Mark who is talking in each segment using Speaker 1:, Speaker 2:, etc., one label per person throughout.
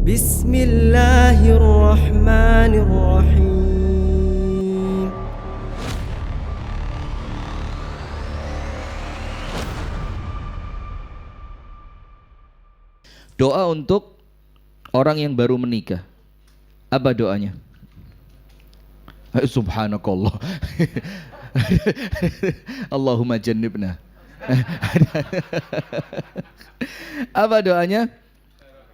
Speaker 1: Bismillahirrahmanirrahim.
Speaker 2: Doa untuk orang yang baru menikah. Apa doanya? Subhanakallah. Allahumma jannibna. Apa doanya?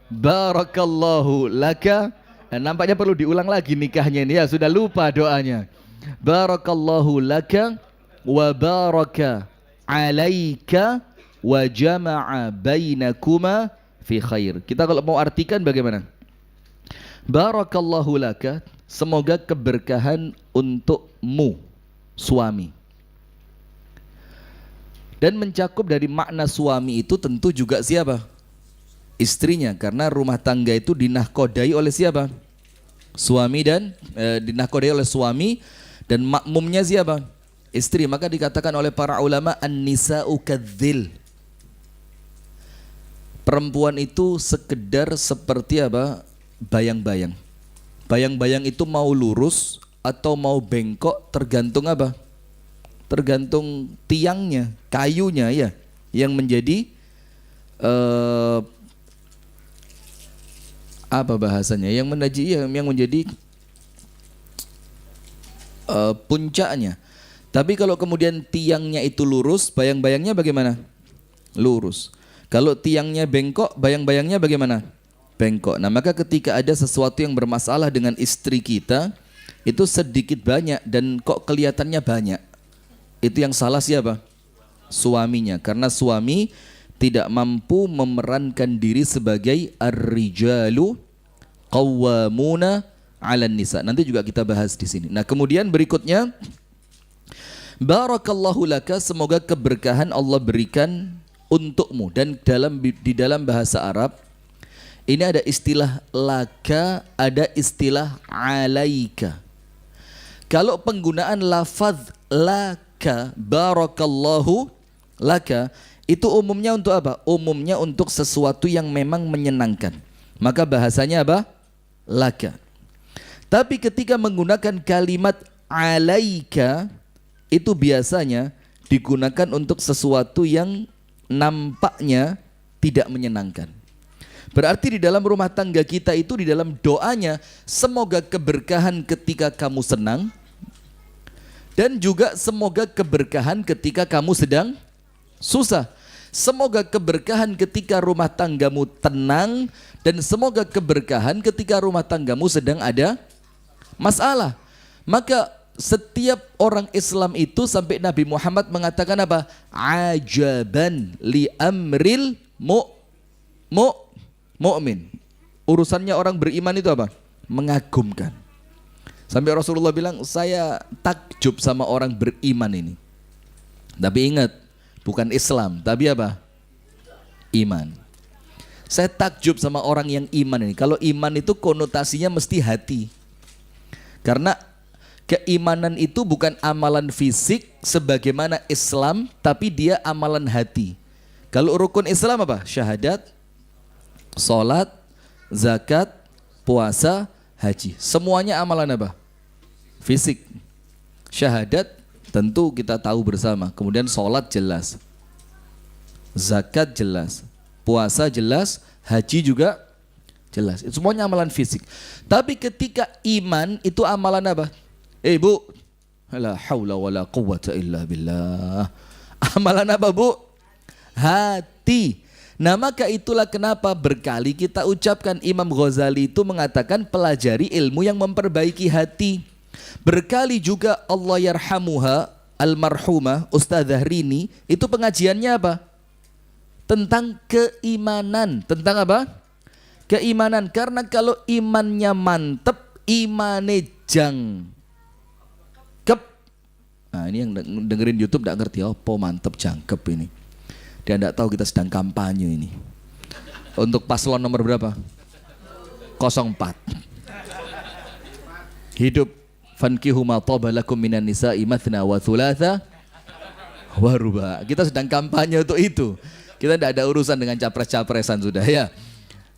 Speaker 2: Barakallahu laka. Nampaknya perlu diulang lagi nikahnya ini ya, sudah lupa doanya. Barakallahu laka wa baraka alaika wa jama'a bainakuma fi khair. Kita kalau mau artikan bagaimana? Barakallahu laka, semoga keberkahan untukmu suami. Dan mencakup dari makna suami itu tentu juga siapa? Istrinya, karena rumah tangga itu dinahkodai oleh siapa? Suami dan dinahkodai oleh suami, dan makmumnya siapa? Istri. Maka dikatakan oleh para ulama an-nisa'u kadzil. Perempuan itu sekedar seperti apa? Bayang-bayang. Bayang-bayang itu mau lurus atau mau bengkok tergantung apa? Tergantung tiangnya, kayunya ya, yang menjadi apa bahasanya? Yang menjadi puncaknya. Tapi kalau kemudian tiangnya itu lurus, bayang-bayangnya bagaimana? Lurus. Kalau tiangnya bengkok, bayang-bayangnya bagaimana? Bengkok. Nah, maka ketika ada sesuatu yang bermasalah dengan istri kita, itu sedikit banyak dan kok kelihatannya banyak. Itu yang salah siapa? Suaminya. Karena suami tidak mampu memerankan diri sebagai ar-rijalu qawwamuna 'alan nisa. Nanti juga kita bahas di sini. Nah, kemudian berikutnya, barakallahu laka, semoga keberkahan Allah berikan untukmu. Dan di dalam bahasa Arab ini ada istilah laka, ada istilah alaika. Kalau penggunaan lafaz laka, barakallahu laka, itu umumnya untuk apa? Umumnya untuk sesuatu yang memang menyenangkan. Maka bahasanya apa? Laka. Tapi ketika menggunakan kalimat alaika, itu biasanya digunakan untuk sesuatu yang nampaknya tidak menyenangkan. Berarti di dalam rumah tangga kita itu, di dalam doanya, semoga keberkahan ketika kamu senang, dan juga semoga keberkahan ketika kamu sedang susah. Semoga keberkahan ketika rumah tanggamu tenang, dan semoga keberkahan ketika rumah tanggamu sedang ada masalah. Maka setiap orang Islam itu, sampai Nabi Muhammad mengatakan apa? Ajaban li amril mu'min. Urusannya orang beriman itu apa? Mengagumkan. Sampai Rasulullah bilang, saya takjub sama orang beriman ini. Tapi ingat, bukan Islam, tapi apa? Iman. Saya takjub sama orang yang iman ini. Kalau iman itu konotasinya mesti hati. Karena keimanan itu bukan amalan fisik sebagaimana Islam, tapi dia amalan hati. Kalau rukun Islam apa? Syahadat, salat, zakat, puasa, haji. Semuanya amalan apa? Fisik. Syahadat tentu kita tahu bersama. Kemudian salat jelas, zakat jelas, puasa jelas, haji juga jelas. Itu semuanya amalan fisik. Tapi ketika iman itu amalan apa? Bu, la haula wala quwwata illa billah. Amalan apa, Bu? Hati. Nah, maka itulah kenapa berkali kita ucapkan, Imam Ghazali itu mengatakan pelajari ilmu yang memperbaiki hati. Berkali juga Allah yarhamuha almarhumah Ustadzah Rini itu pengajiannya apa? Tentang keimanan. Tentang apa? Keimanan. Karena kalau imannya mantep, imane jangkep. Nah, ini yang dengerin YouTube tidak ngerti apa mantep jangkep ini. Dia tidak tahu kita sedang kampanye ini. Untuk paslon nomor berapa? 04. Hidup. Fankihu ma taba lakum minan nisa'i mathna wa thulatha wa ruba. Kita sedang kampanye untuk itu. Kita tidak ada urusan dengan capres-capresan sudah ya.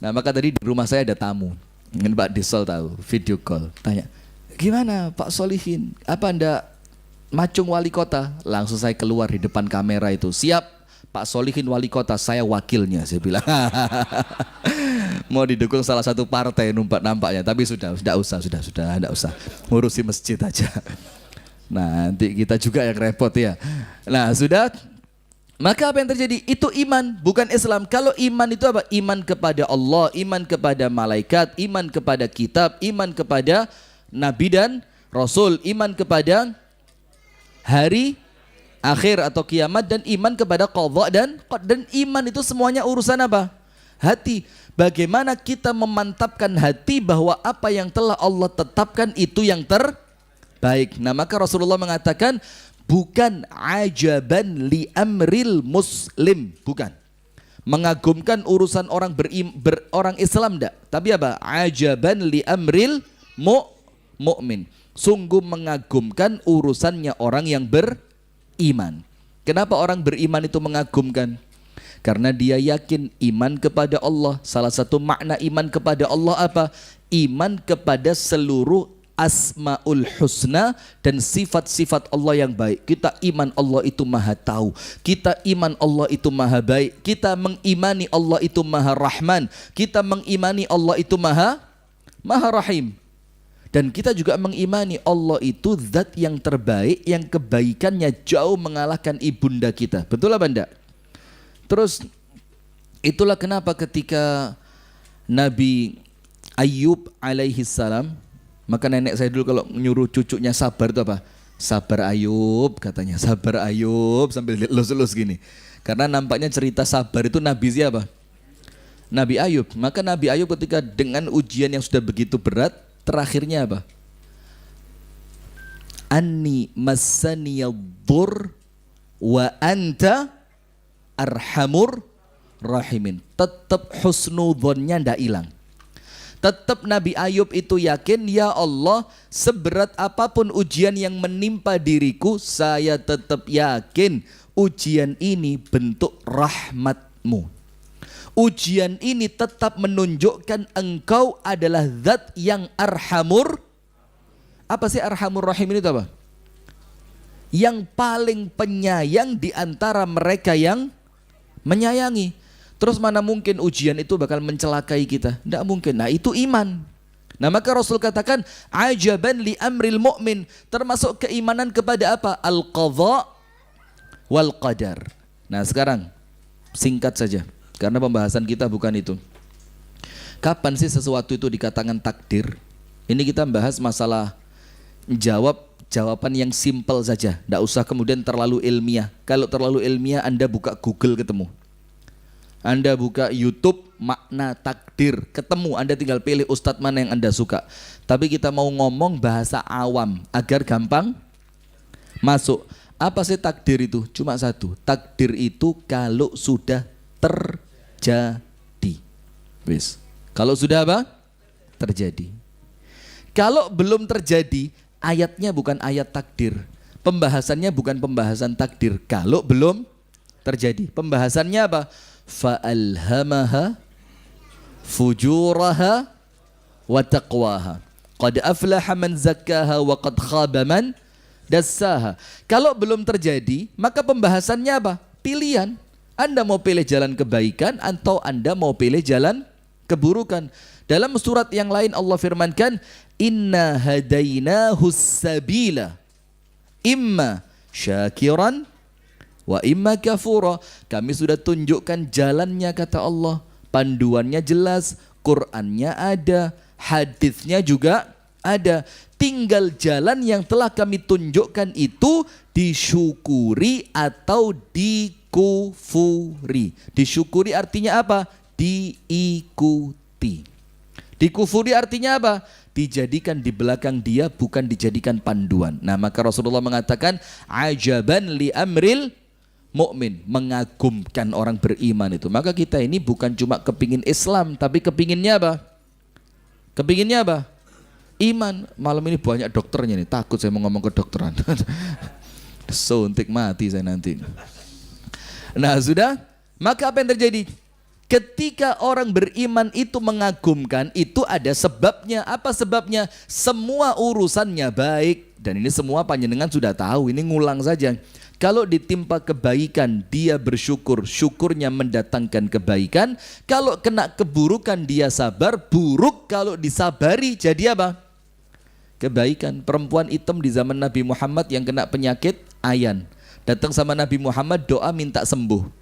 Speaker 2: Nah maka tadi di rumah saya ada tamu. Mungkin Pak Disol tahu, video call. Tanya, gimana Pak Solihin? Apa Anda macung wali kota? Langsung saya keluar di depan kamera itu. Siap Pak Solihin wali kota, saya wakilnya. Saya bilang, mau didukung salah satu partai nampaknya. Tapi sudah usah. Ngurusi masjid aja. Nah nanti kita juga yang repot ya. Nah sudah. Maka apa yang terjadi? Itu iman, bukan Islam. Kalau iman itu apa? Iman kepada Allah, iman kepada malaikat, iman kepada kitab, iman kepada nabi dan rasul, iman kepada hari akhir atau kiamat, dan iman kepada qadha dan iman itu semuanya urusan apa? Hati. Bagaimana kita memantapkan hati bahwa apa yang telah Allah tetapkan itu yang terbaik. Nah maka Rasulullah mengatakan, bukan ajaban li amril muslim, bukan mengagumkan urusan orang orang Islam enggak, tapi apa? Ajaban li amril mu'min, sungguh mengagumkan urusannya orang yang beriman. Kenapa orang beriman itu mengagumkan? Karena dia yakin iman kepada Allah. Salah satu makna iman kepada Allah apa? Iman kepada seluruh Asmaul Husna dan sifat-sifat Allah yang baik. Kita iman Allah itu maha tahu. Kita iman Allah itu maha baik. Kita mengimani Allah itu maha rahman. Kita mengimani Allah itu maha rahim. Dan kita juga mengimani Allah itu zat yang terbaik, yang kebaikannya jauh mengalahkan ibunda kita. Betul apa enggak? Terus itulah kenapa ketika Nabi Ayub alaihi salam, maka nenek saya dulu kalau nyuruh cucunya sabar itu apa? Sabar Ayub katanya, sabar Ayub, sambil lus-lus gini. Karena nampaknya cerita sabar itu Nabi siapa? Nabi Ayub. Maka Nabi Ayub ketika dengan ujian yang sudah begitu berat, terakhirnya apa? Anni massaniyadh-dhur wa anta arhamur rahimin. Tetap husnudzonnya ndak hilang. Tetap Nabi Ayub itu yakin, ya Allah, seberat apapun ujian yang menimpa diriku, saya tetap yakin ujian ini bentuk rahmat-Mu. Ujian ini tetap menunjukkan Engkau adalah zat yang arhamur. Apa sih arhamur rahimin itu apa? Yang paling penyayang di antara mereka yang menyayangi. Terus mana mungkin ujian itu bakal mencelakai kita? Tidak mungkin. Nah itu iman. Nah maka Rasul katakan ajaban li amril mu'min, termasuk keimanan kepada apa? Al-qadha wal qadar. Nah sekarang singkat saja, karena pembahasan kita bukan itu. Kapan sih sesuatu itu dikatakan takdir? Ini kita bahas masalah jawaban yang simpel saja. Tidak usah kemudian terlalu ilmiah. Kalau terlalu ilmiah Anda buka Google ketemu. Anda buka YouTube makna takdir ketemu, Anda tinggal pilih ustadz mana yang Anda suka. Tapi kita mau ngomong bahasa awam agar gampang masuk. Apa sih takdir itu? Cuma satu. Takdir itu kalau sudah terjadi. Wis. Kalau sudah apa? Terjadi. Kalau belum terjadi, ayatnya bukan ayat takdir. Pembahasannya bukan pembahasan takdir. Kalau belum terjadi, pembahasannya apa? Fa'alhamaha fujuraha wa taqwaha. Qad aflaha man zakkaha wa qad khaba man dassaha. Kalau belum terjadi, maka pembahasannya apa? Pilihan. Anda mau pilih jalan kebaikan atau Anda mau pilih jalan keburukan. Dalam surat yang lain Allah firmankan, inna hadainahus sabila imma syakiran wa imma kafura. Kami sudah tunjukkan jalannya, kata Allah. Panduannya jelas, Qur'annya ada, hadisnya juga ada. Tinggal jalan yang telah kami tunjukkan itu disyukuri atau dikufuri. Disyukuri artinya apa? Diikuti. Dikufuri artinya apa? Dijadikan di belakang dia, bukan dijadikan panduan. Nah maka Rasulullah mengatakan ajaban li amril mukmin, mengagumkan orang beriman itu. Maka kita ini bukan cuma kepingin Islam, tapi kepinginnya apa? Kepinginnya apa? Iman. Malam ini banyak dokternya nih, takut saya mau ngomong kedokteran. Suntik mati saya nanti. Nah sudah, maka apa yang terjadi? Ketika orang beriman itu mengagumkan, itu ada sebabnya. Apa sebabnya? Semua urusannya baik. Dan ini semua panjenengan sudah tahu, ini ngulang saja. Kalau ditimpa kebaikan, dia bersyukur, syukurnya mendatangkan kebaikan. Kalau kena keburukan, dia sabar, buruk kalau disabari jadi apa? Kebaikan. Perempuan hitam di zaman Nabi Muhammad yang kena penyakit ayan, datang sama Nabi Muhammad, doa minta sembuh.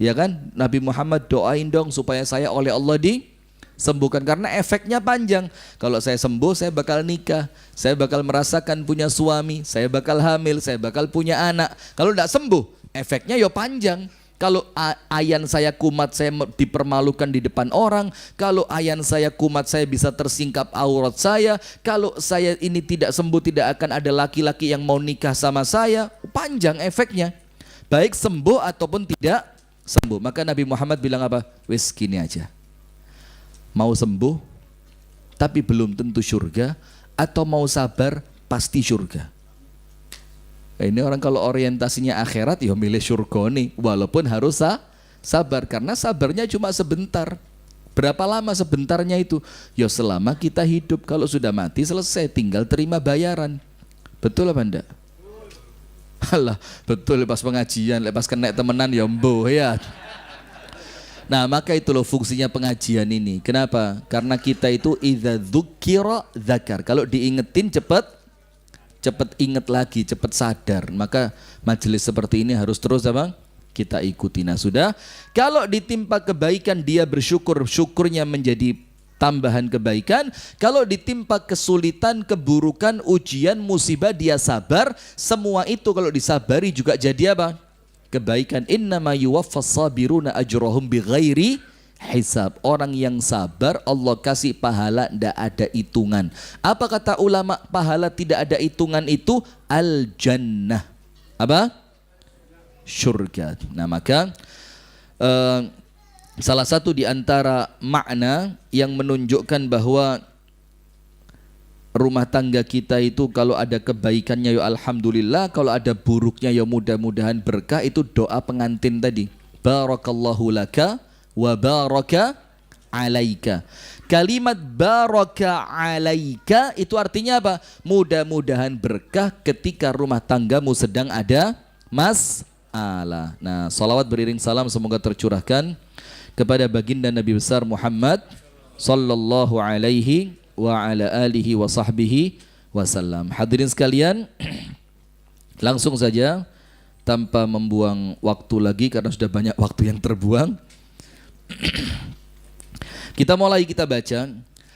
Speaker 2: Ya kan, Nabi Muhammad doain dong supaya saya oleh Allah disembuhkan, karena efeknya panjang. Kalau saya sembuh, saya bakal nikah, saya bakal merasakan punya suami, saya bakal hamil, saya bakal punya anak. Kalau tidak sembuh, efeknya ya panjang. Kalau ayan saya kumat, saya dipermalukan di depan orang. Kalau ayan saya kumat, saya bisa tersingkap aurat saya. Kalau saya ini tidak sembuh, tidak akan ada laki-laki yang mau nikah sama saya. Panjang efeknya, baik sembuh ataupun tidak sembuh. Maka Nabi Muhammad bilang apa? Wes gini aja, mau sembuh tapi belum tentu surga, atau mau sabar pasti surga. Ini orang kalau orientasinya akhirat ya milih surga nih, walaupun harus sabar, karena sabarnya cuma sebentar. Berapa lama sebentarnya itu? Ya selama kita hidup. Kalau sudah mati selesai, tinggal terima bayaran. Betul apa enggak? Alah, betul. Pas pengajian, pas kena temenan ya mboh ya. Nah, maka itu loh fungsinya pengajian ini. Kenapa? Karena kita itu idza dzukira dzakar. Kalau diingetin cepat ingat lagi, cepat sadar. Maka majelis seperti ini harus terus apa? Kita ikuti. Nah, sudah. Kalau ditimpa kebaikan dia bersyukur, syukurnya menjadi tambahan kebaikan. Kalau ditimpa kesulitan, keburukan, ujian, musibah, dia sabar. Semua itu kalau disabari juga jadi apa? Kebaikan. Innama yuwaffas sabiruna ajrahum bighairi hisab. Orang yang sabar Allah kasih pahala tidak ada hitungan. Apa kata ulama? Pahala tidak ada hitungan itu al jannah. Apa? Surga. Nah, maka salah satu di antara makna yang menunjukkan bahwa rumah tangga kita itu kalau ada kebaikannya ya alhamdulillah, kalau ada buruknya ya mudah-mudahan berkah, itu doa pengantin tadi. Barakallahu laka wa baraka alaika. Kalimat baraka alaika itu artinya apa? Mudah-mudahan berkah ketika rumah tanggamu sedang ada masalah. Nah, salawat beriring salam semoga tercurahkan kepada baginda Nabi besar Muhammad sallallahu alaihi wa ala alihi wa sahbihi wasallam. Hadirin sekalian, langsung saja tanpa membuang waktu lagi karena sudah banyak waktu yang terbuang. Kita baca.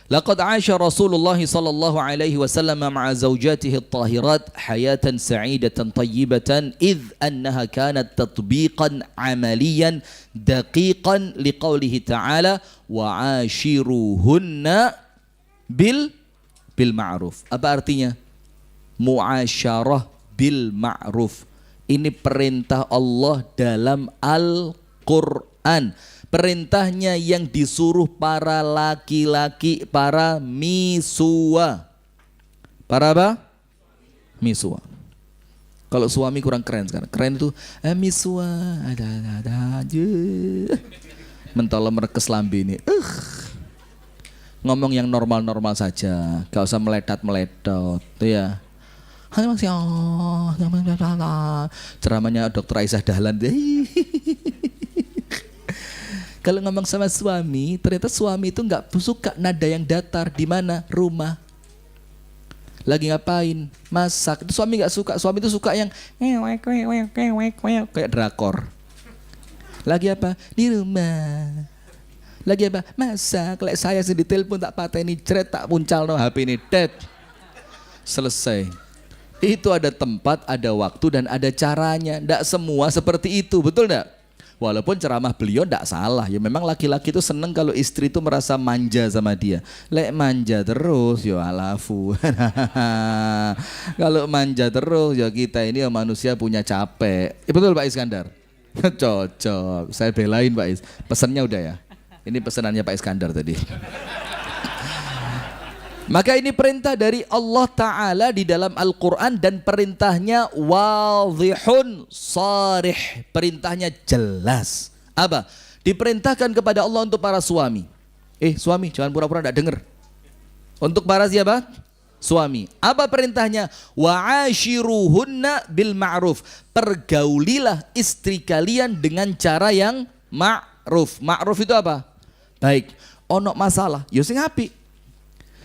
Speaker 2: Laqad 'asha Rasulullah sallallahu alaihi wasallam ma'a zawjatihi at-tahirat hayatan sa'idatan tayyibatan idh annaha kanat tatbiqan 'amaliyan daqiqan liqaulihi ta'ala wa 'ashiruhunna bil ma'ruf. Apa artinya? Mu'asyarah bil ma'ruf. Ini perintah Allah dalam Al-Qur'an. Perintahnya yang disuruh para laki-laki, para misua. Para apa? Misua. Kalau suami kurang keren sekarang. Keren itu misua, ada aja. Mentolong merekes lambe ini. Ngomong yang normal-normal saja, gak usah meledat-meletot, ya. Ceramahnya Dr. Aisyah Dahlan. Kalau ngomong sama suami, ternyata suami itu nggak suka nada yang datar. Di mana? Rumah. Lagi ngapain? Masak. Itu suami nggak suka. Suami itu suka yang kayak drakor. Lagi apa? Di rumah. Lagi apa? Masak. Lek saya sendiri telepon tak pateni cret, tak puncal no HP ini dead. Selesai. Itu ada tempat, ada waktu dan ada caranya. Nggak semua seperti itu, betul nggak? Walaupun ceramah beliau tidak salah, ya memang laki-laki itu seneng kalau istri itu merasa manja sama dia. Lek manja terus, ya alafu. Kalau manja terus, ya kita ini ya manusia punya capek. Betul Pak Iskandar? Cocok, saya belain Pak Is. Pesannya udah ya. Ini pesanannya Pak Iskandar tadi. Maka ini perintah dari Allah Ta'ala di dalam Al-Quran dan perintahnya wadhihun sarih. Perintahnya jelas. Apa? Diperintahkan kepada Allah untuk para suami. Suami jangan pura-pura tidak dengar. Untuk para siapa? Suami. Apa perintahnya? Wa'ashiruhunna bil ma'ruf. Pergaulilah istri kalian dengan cara yang ma'ruf. Ma'ruf itu apa? Baik. Ono masalah, yo sing apik.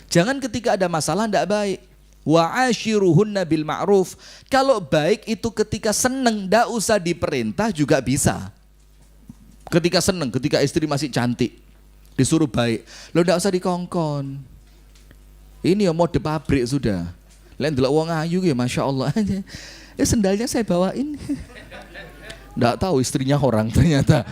Speaker 2: Jangan ketika ada masalah ndak baik. Wa'ashiruhunna bil ma'ruf. Kalau baik itu ketika seneng, ndak usah diperintah juga bisa. Ketika seneng, ketika istri masih cantik, disuruh baik. Lo ndak usah dikongkon. Ini ya mode pabrik sudah. Lain delok wong ayu ya Masya Allah. Sendalnya saya bawain. Nggak tahu istrinya orang ternyata.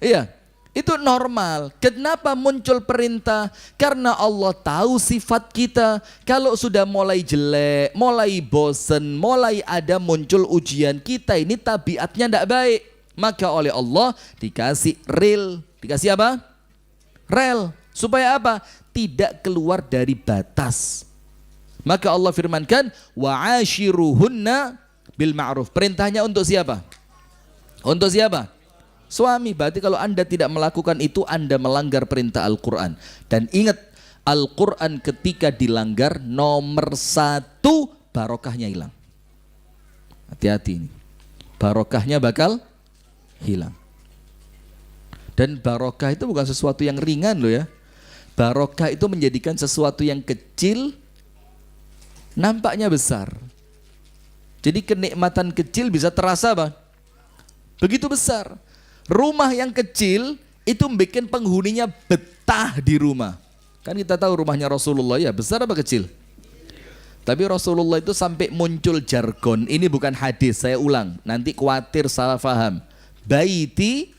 Speaker 2: Iya, itu normal. Kenapa muncul perintah? Karena Allah tahu sifat kita. Kalau sudah mulai jelek, mulai bosen, mulai ada muncul ujian, kita ini tabiatnya nggak baik. Maka oleh Allah dikasih rel. Dikasih apa? Rel. Supaya apa? Tidak keluar dari batas. Maka Allah firmankan wa'ashiruhunna bil ma'ruf. Perintahnya untuk siapa? Untuk siapa? Suami. Berarti kalau Anda tidak melakukan itu, Anda melanggar perintah Al-Quran. Dan ingat, Al-Quran ketika dilanggar, nomor 1 barokahnya hilang. Hati-hati ini. Barokahnya bakal hilang. Dan barokah itu bukan sesuatu yang ringan loh ya. Barokah itu menjadikan sesuatu yang kecil nampaknya besar. Jadi kenikmatan kecil bisa terasa apa? Begitu besar. Rumah yang kecil itu bikin penghuninya betah di rumah. Kan kita tahu rumahnya Rasulullah ya, besar apa kecil? Tapi Rasulullah itu sampai muncul jargon. Ini bukan hadis, saya ulang. Nanti khawatir salah paham. Baiti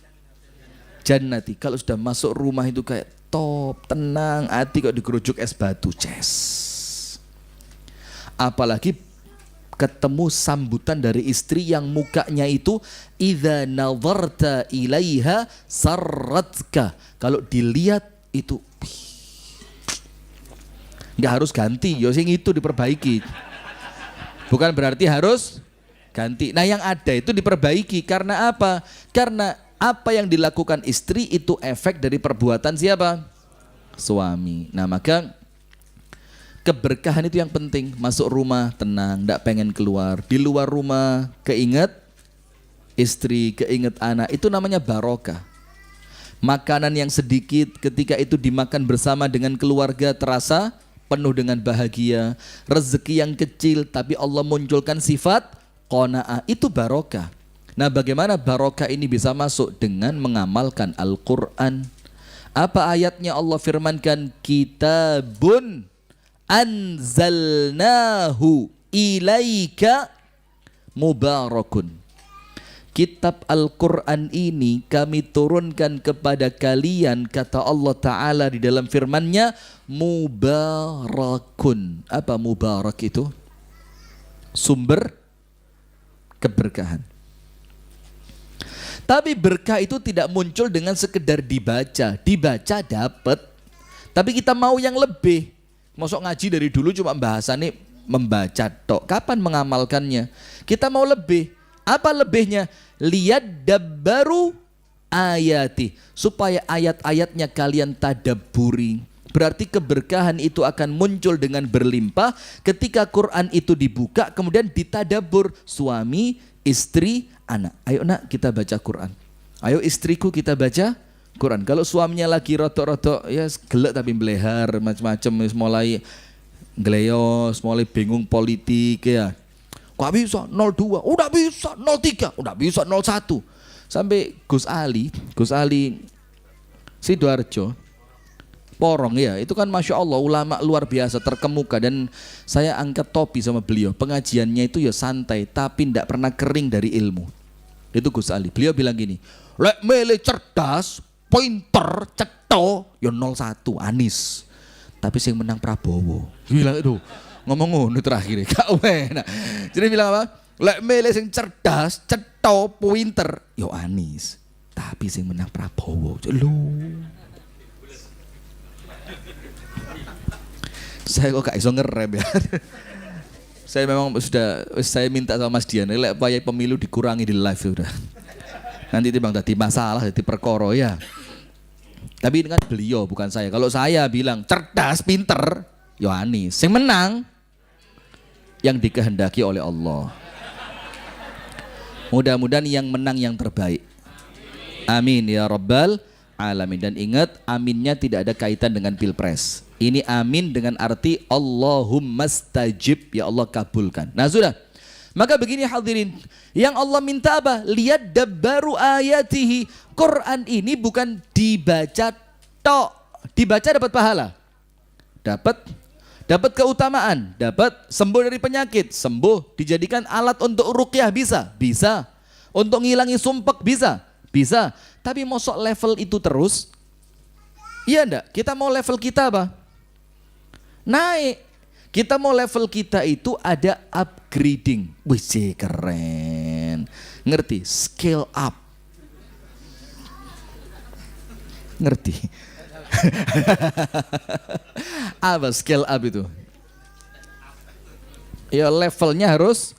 Speaker 2: jannati. Kalau sudah masuk rumah itu kayak top, tenang, hati kok digerujuk es batu, ces. Apalagi ketemu sambutan dari istri yang mukanya itu idza nazarta ilaiha sarratka. Kalau dilihat itu nggak harus ganti, yo sing itu diperbaiki. Bukan berarti harus ganti. Nah, yang ada itu diperbaiki karena apa? Karena apa yang dilakukan istri itu efek dari perbuatan siapa? Suami. Nah, maka keberkahan itu yang penting. Masuk rumah tenang, tidak pengen keluar. Di luar rumah keinget istri, keinget anak. Itu namanya barokah. Makanan yang sedikit ketika itu dimakan bersama dengan keluarga terasa penuh dengan bahagia. Rezeki yang kecil tapi Allah munculkan sifat qanaah. Itu barokah. Nah, bagaimana barokah ini bisa masuk? Dengan mengamalkan Al-Quran. Apa ayatnya Allah firmankan? Kitabun anzalnahu ilaika mubarakun. Kitab Al-Quran ini kami turunkan kepada kalian, kata Allah Ta'ala di dalam firman-Nya, mubarakun. Apa mubarak itu? Sumber keberkahan. Tapi berkah itu tidak muncul dengan sekedar dibaca. Dibaca dapat, tapi kita mau yang lebih. Masuk ngaji dari dulu cuma bahasannya membaca tok. Kapan mengamalkannya? Kita mau lebih. Apa lebihnya? Lihat dabbaru ayati. Supaya ayat-ayatnya kalian tadabburi. Berarti keberkahan itu akan muncul dengan berlimpah ketika Quran itu dibuka kemudian ditadabbur. Suami, istri, anak. Ayo nak kita baca Quran. Ayo istriku kita baca Quran. Kalau suaminya lagi rotok-rotok ya gelek tapi belehar macam-macam, mulai gleyos, mulai bingung politik ya. Kok bisa 02, udah bisa 03, udah bisa 01. Sampai Gus Ali Sidoarjo Porong ya, itu kan Masya Allah ulama luar biasa terkemuka. Dan saya angkat topi sama beliau. Pengajiannya itu ya santai tapi tidak pernah kering dari ilmu. Itu Gus Ali. Beliau bilang gini, lek mele cerdas, pointer, ceto, ya 01 Anies. Tapi sing menang Prabowo. Bilang itu. Ngomong ngono terakhir gak enak. Jadi bilang apa? Lek mele sing cerdas, ceto, pointer, yo Anies. Tapi sing menang Prabowo. Loh. Saya kok gak iso ngerem ya. Saya memang sudah, saya minta sama Mas Dian, lek payah pemilu dikurangi di live sudah. Nanti timbang dadi masalah, dadi perkara ya. Tapi ini kan beliau bukan saya. Kalau saya bilang cerdas, pinter, Yohanes. Yang menang yang dikehendaki oleh Allah. Mudah-mudahan yang menang yang terbaik. Amin ya rabbal alamin. Dan ingat, aminnya tidak ada kaitan dengan pilpres. Ini amin dengan arti Allahumma stajib, ya Allah kabulkan. Nah sudah. Maka begini hadirin, yang Allah minta apa? Lihat dabbaru ayatihi. Quran ini bukan dibaca tok, dibaca dapat pahala, dapat keutamaan, dapat sembuh dari penyakit, sembuh, dijadikan alat untuk ruqyah bisa, untuk ngilangi sumpek bisa. Tapi mosok level itu terus? Iya enggak? Kita mau level kita apa? Naik. Kita mau level kita itu ada upgrading. Wih, keren. Ngerti? Scale up. Ngerti? Apa scale up itu? Ya levelnya harus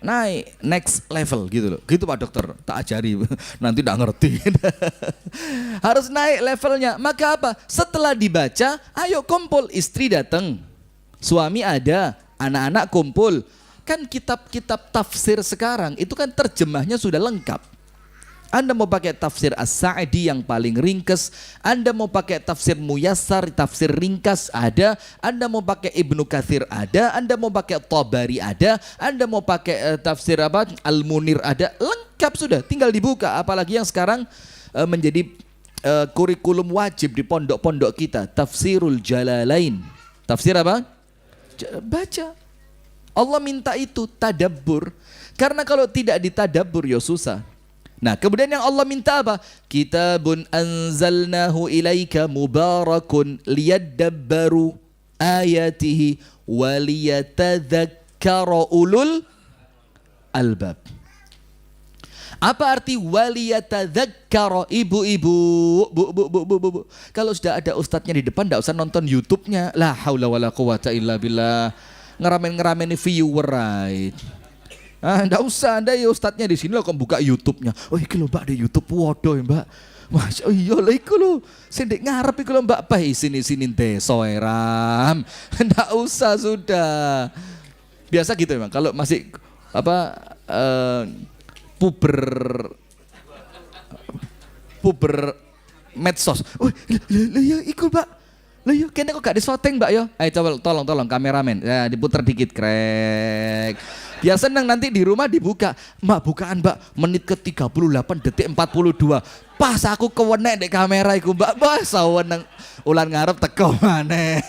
Speaker 2: naik, next level gitu loh. Gitu Pak Dokter, tak ajari. Nanti enggak ngerti. Harus naik levelnya. Maka apa? Setelah dibaca, ayo kumpul, istri datang. Suami ada, anak-anak kumpul. Kan kitab-kitab tafsir sekarang itu kan terjemahnya sudah lengkap. Anda mau pakai tafsir As-Sa'di yang paling ringkas, Anda mau pakai tafsir Muyassar, tafsir ringkas ada, Anda mau pakai Ibnu Katsir ada, Anda mau pakai Tabari ada, Anda mau pakai tafsir apa? Al-Munir ada, lengkap sudah, tinggal dibuka. Apalagi yang sekarang menjadi kurikulum wajib di pondok-pondok kita, Tafsirul Jalalain. Tafsir apa? Baca. Allah minta itu tadabbur. Karena kalau tidak ditadabbur ya susah. Nah, kemudian yang Allah minta apa? Kitabun anzalnahu ilaika mubarakun liyadabbaru ayatihi waliyatadzakkara ulul albab. Apa arti waliyatadzakkara? Ibu-ibu, bu. Kalau sudah ada ustadznya di depan, enggak usah nonton YouTube-nya. La haula wala quwata illa billah. Ngeramen viewer right. Enggak usah, Anda ya ustadznya di sini loh, kok buka YouTube-nya. Oh, iki lho Mbak, di YouTube waduh ya Mbak. Masya iya lah iku lho. Sendek ngarep iku lho Mbak, Pak sini desa eram. Enggak usah sudah. Biasa gitu emang kalau masih apa puber medsos. Oh, ya ikut Mbak. Lah yo kene kok gak disoteng Mbak yo. Ayo coba tolong kameramen. Ya diputer dikit krek. Biar seneng nanti di rumah dibuka. Mbak bukaan Mbak menit ke 38 detik 42. Pas aku kewenek di kamera iku Mbak. Wah saweneng ulan ngarep teko maneh.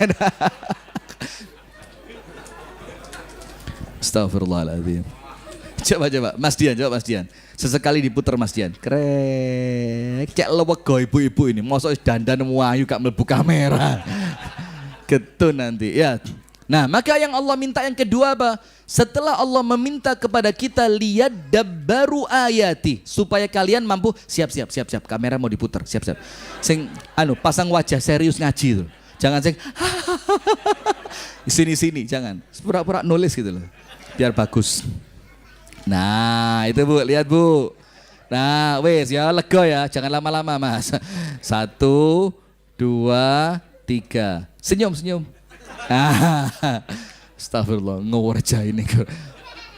Speaker 2: Astagfirullahaladzim. Coba Mas Dian, sesekali diputer Mas Dian. Krek, cek lewego ibu-ibu ini. Mosok dandan wayu gak mlebu kamera. Gitu nanti ya. Nah, maka yang Allah minta yang kedua apa? Setelah Allah meminta kepada kita lihat dabbaru ayati, supaya kalian mampu siap. Kamera mau diputer, siap. Sing pasang wajah serius ngaji tuh. Jangan sing sini jangan. Pura-pura nulis gitu loh. Biar bagus. Nah itu Bu, lihat Bu. Nah wes ya lega ya, jangan lama-lama Mas. 1, 2, 3. Senyum. Astagfirullah, ngewarja ini.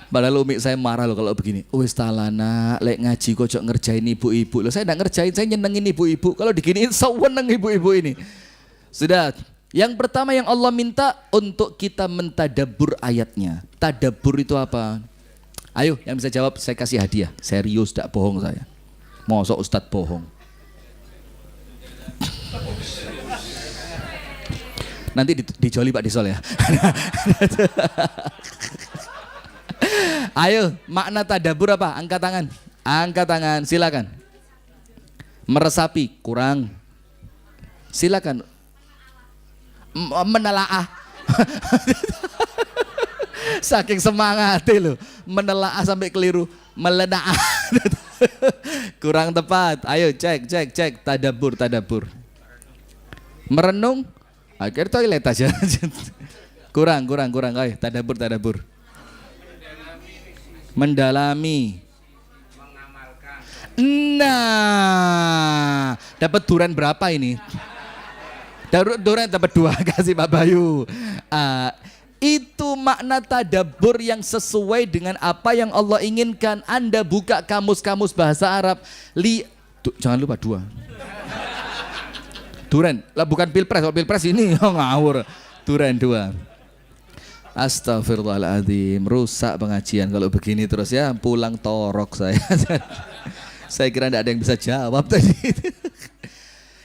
Speaker 2: Padahal umi saya marah loh kalau begini. Wes talana, lek ngaji kok ngerjain ibu-ibu. Loh saya enggak ngerjain, saya nyenengin ibu-ibu. Kalau diginiin seneng ibu-ibu ini. Sudah. Yang pertama yang Allah minta untuk kita mentadabbur ayatnya. Tadabbur itu apa? Ayo yang bisa jawab saya kasih hadiah. Serius, tidak bohong saya. Mosok ustadz bohong. Nanti dijoli Pak Disol ya. Ayo, makna tadabbur apa? Angkat tangan, silakan. Meresapi, kurang. Silakan. Menelaah. Saking semangat loh, menelaah sampai keliru, melenaah. Kurang tepat. Ayo cek, tadabbur. Merenung, akhir toilet aja. Kurang. Ayo mendalami. Nah, dapat durian berapa ini? Durian dapat 2, kasih Pak Bayu. Itu makna tadabbur yang sesuai dengan apa yang Allah inginkan. Anda buka kamus-kamus bahasa Arab, jangan lupa 2. Durian, lah bukan pilpres, kalau pilpres ini ngawur. Durian 2. Astagfirullahaladzim, rusak pengajian kalau begini terus ya, pulang torok saya. Saya kira tidak ada yang bisa jawab tadi.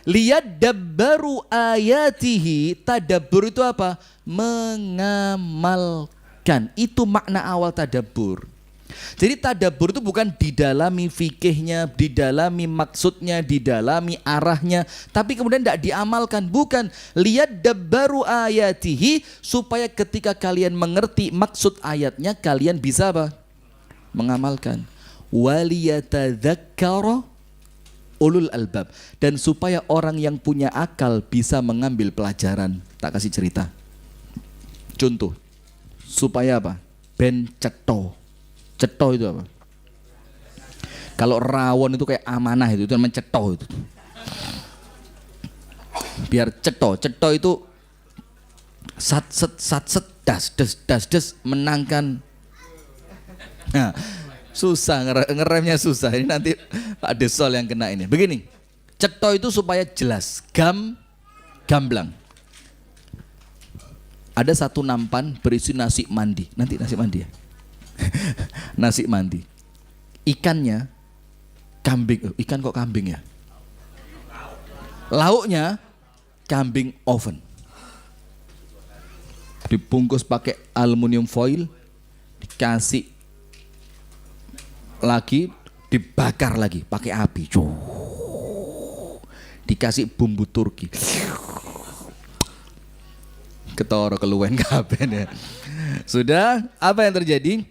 Speaker 2: Lihat dabbaru ayatihi, tadabbur itu apa? Mengamalkan. Itu makna awal tadabbur. Jadi tadabbur itu bukan didalami fikihnya, didalami maksudnya, didalami arahnya, tapi kemudian tidak diamalkan. Bukan. Lihat dabbaru ayatihi, supaya ketika kalian mengerti maksud ayatnya, kalian bisa apa? Mengamalkan. Waliyatadzakkara ulul albab, dan supaya orang yang punya akal bisa mengambil pelajaran. Tak kasih cerita. Contoh, supaya apa? Ben cetho. Cetho itu apa? Kalau rawon itu kayak amanah, itu namanya cetho itu. Biar cetho. Cetho itu sat set das des menangkan. Nah, susah ngeremnya susah. Ini nanti Pak Desol yang kena ini. Begini, cetho itu supaya jelas, gamblang. Ada satu nampan berisi nasi mandi. Nanti nasi mandi ya. Nasi mandi. Ikannya kambing. Ikan kok kambing ya? Lauknya kambing oven. Dibungkus pakai aluminium foil, dikasih lagi, dibakar lagi pakai api. Dikasih bumbu Turki. Ketoro keluwen kabeh ya. Sudah, apa yang terjadi?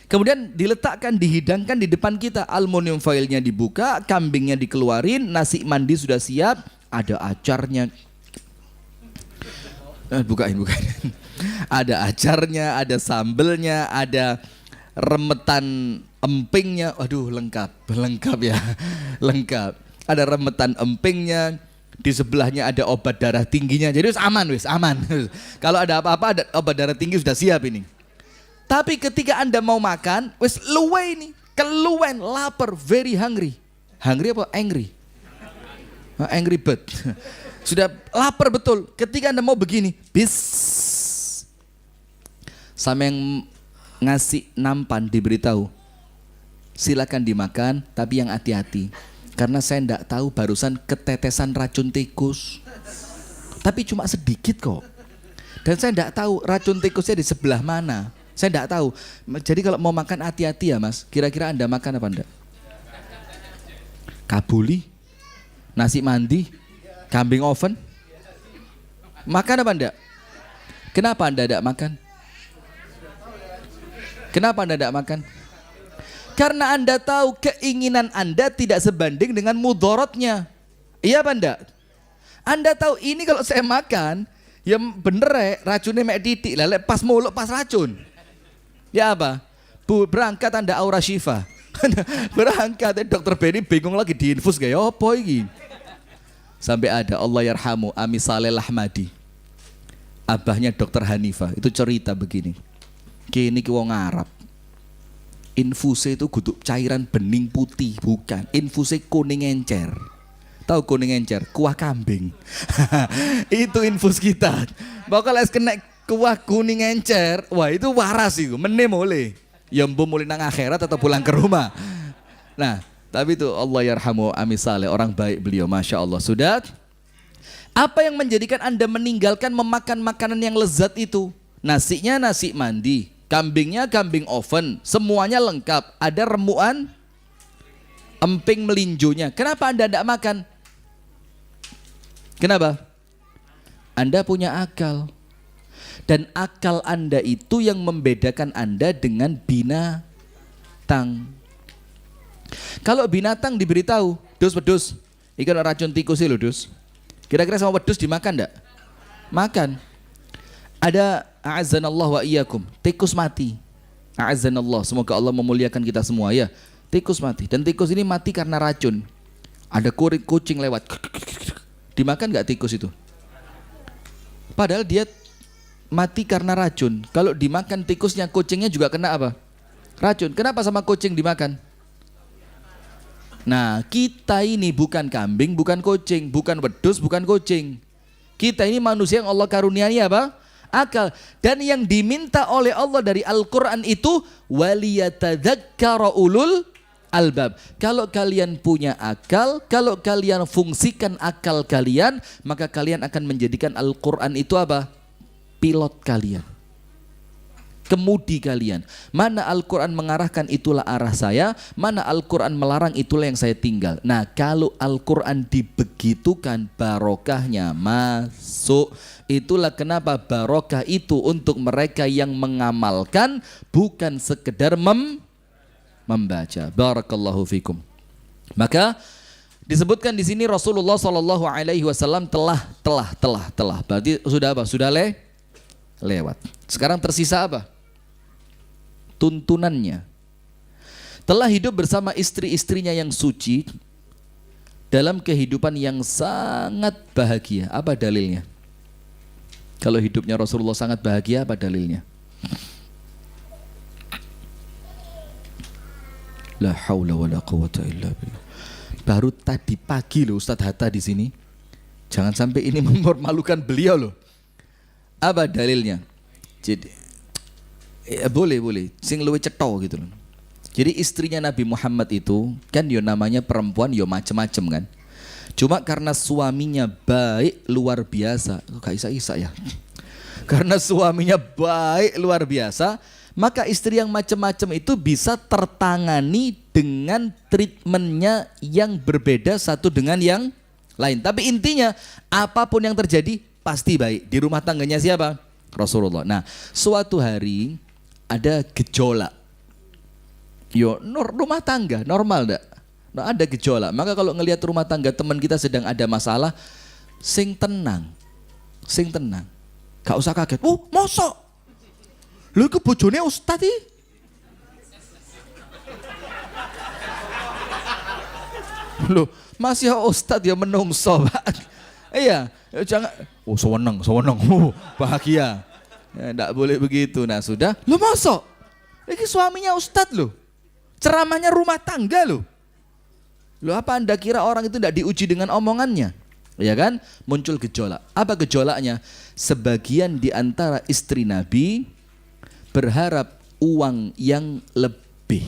Speaker 2: Kemudian diletakkan, dihidangkan di depan kita. Aluminium foilnya dibuka, kambingnya dikeluarin, nasi mandi sudah siap, ada acarnya. Bukain. Ada acarnya, ada sambelnya, ada remetan empingnya. Waduh, lengkap ya. Lengkap. Ada remetan empingnya. Di sebelahnya ada obat darah tingginya. Jadi aman. Kalau ada apa-apa, ada obat darah tinggi sudah siap ini. Tapi ketika Anda mau makan, wis luwe ini, keluwen, lapar, very hungry. Hungry apa? Angry. Angry bird. Sudah lapar betul. Ketika Anda mau begini, sama yang ngasih nampan diberitahu, silakan dimakan, tapi yang hati-hati. Karena saya tidak tahu barusan ketetesan racun tikus. Tapi cuma sedikit kok. Dan saya tidak tahu racun tikusnya di sebelah mana. Saya tidak tahu. Jadi kalau mau makan hati-hati ya Mas. Kira-kira Anda makan apa enggak? Kabuli, nasi mandi, kambing oven. Makan apa enggak? Kenapa Anda tidak makan? Kenapa Anda tidak makan? Karena Anda tahu keinginan Anda tidak sebanding dengan mudorotnya. Iya apa enggak? Anda tahu ini kalau saya makan, ya bener ya racunnya mek titik, lele pas mulut pas racun. Ya apa? Berangkat Anda aura syifa. Berangkat dokter Benny bingung lagi diinfus kayak apa ini. Sampai ada Allah yarhamu Ami Saleh Lahmadi. Abahnya dokter Hanifah itu cerita begini. Kini ki wong Arab. Infusnya itu kudu cairan bening putih, bukan. Infusnya kuning encer. Tahu kuning encer? Kuah kambing. Itu infus kita. Bakal es kena kuah kuning encer, wah itu waras itu, menem oleh. Ya mbok mulai nang akhirat atau pulang ke rumah. Nah, tapi itu Allah yarhamu Ami Saleh, orang baik beliau, Masya Allah. Sudah. Apa yang menjadikan Anda meninggalkan memakan makanan yang lezat itu? Nasinya nasi mandi, kambingnya kambing oven, semuanya lengkap. Ada remuan emping melinjonya. Kenapa Anda tidak makan? Kenapa? Anda punya akal. Dan akal Anda itu yang membedakan Anda dengan binatang. Kalau binatang diberitahu, dus pedus, ikan racun tikus sih loh dus. Kira-kira sama pedus dimakan enggak? Makan. Ada a'azzanallah wa iyyakum, tikus mati. A'azzanallah, semoga Allah memuliakan kita semua ya. Tikus mati. Dan tikus ini mati karena racun. Ada kucing lewat. Dimakan nggak tikus itu? Padahal dia mati karena racun. Kalau dimakan tikusnya, kucingnya juga kena apa? Racun. Kenapa sama kucing dimakan? Nah, kita ini bukan kambing, bukan kucing, bukan wedhus, bukan kucing. Kita ini manusia yang Allah karuniai apa? Akal. Dan yang diminta oleh Allah dari Al-Quran itu waliyatadzakkara ulul albab. Kalau kalian punya akal, kalau kalian fungsikan akal kalian, maka kalian akan menjadikan Al-Quran itu apa? Pilot kalian, kemudi kalian. Mana Al-Quran mengarahkan itulah arah saya, mana Al-Quran melarang itulah yang saya tinggal. Nah, kalau Al-Quran dibegitukan, barokahnya masuk. Itulah kenapa barokah itu untuk mereka yang mengamalkan, bukan sekedar membaca. Barakallahu fikum. Maka disebutkan di sini Rasulullah Shallallahu Alaihi Wasallam telah. Berarti sudah apa? Sudah lewat. Sekarang tersisa apa? Tuntunannya. Telah hidup bersama istri-istrinya yang suci dalam kehidupan yang sangat bahagia. Apa dalilnya? Kalau hidupnya Rasulullah sangat bahagia, apa dalilnya? La haula wala quwwata illa billah. Baru tadi pagi loh Ustadz Hatta di sini. Jangan sampai ini mempermalukan beliau loh. Apa dalilnya? Jadi boleh. Sing luwih cetha gitu loh. Jadi istrinya Nabi Muhammad itu kan yo namanya perempuan yo macem-macem kan. Cuma karena suaminya baik luar biasa. Gak isa-isa ya. Karena suaminya baik luar biasa, maka istri yang macam-macam itu bisa tertangani dengan treatmentnya yang berbeda satu dengan yang lain. Tapi intinya apapun yang terjadi pasti baik. Di rumah tangganya siapa? Rasulullah. Nah, suatu hari ada gejolak. Rumah tangga normal enggak? Nah, ada gejolak. Maka kalau ngelihat rumah tangga teman kita sedang ada masalah, sing tenang. Gak usah kaget. Mosok? Lu ke bojone Ustadz iki? Loh, masih Ustadz ya menungso, Pak. Iya, jangan. Seneng. Bahagia. Ya, enggak boleh begitu. Nah, sudah. Lu mosok? Ini suaminya Ustadz loh. Ceramahnya rumah tangga loh. Loh, apa Anda kira orang itu tidak diuji dengan omongannya? Ya kan? Muncul gejolak. Apa gejolaknya? Sebagian di antara istri Nabi berharap uang yang lebih.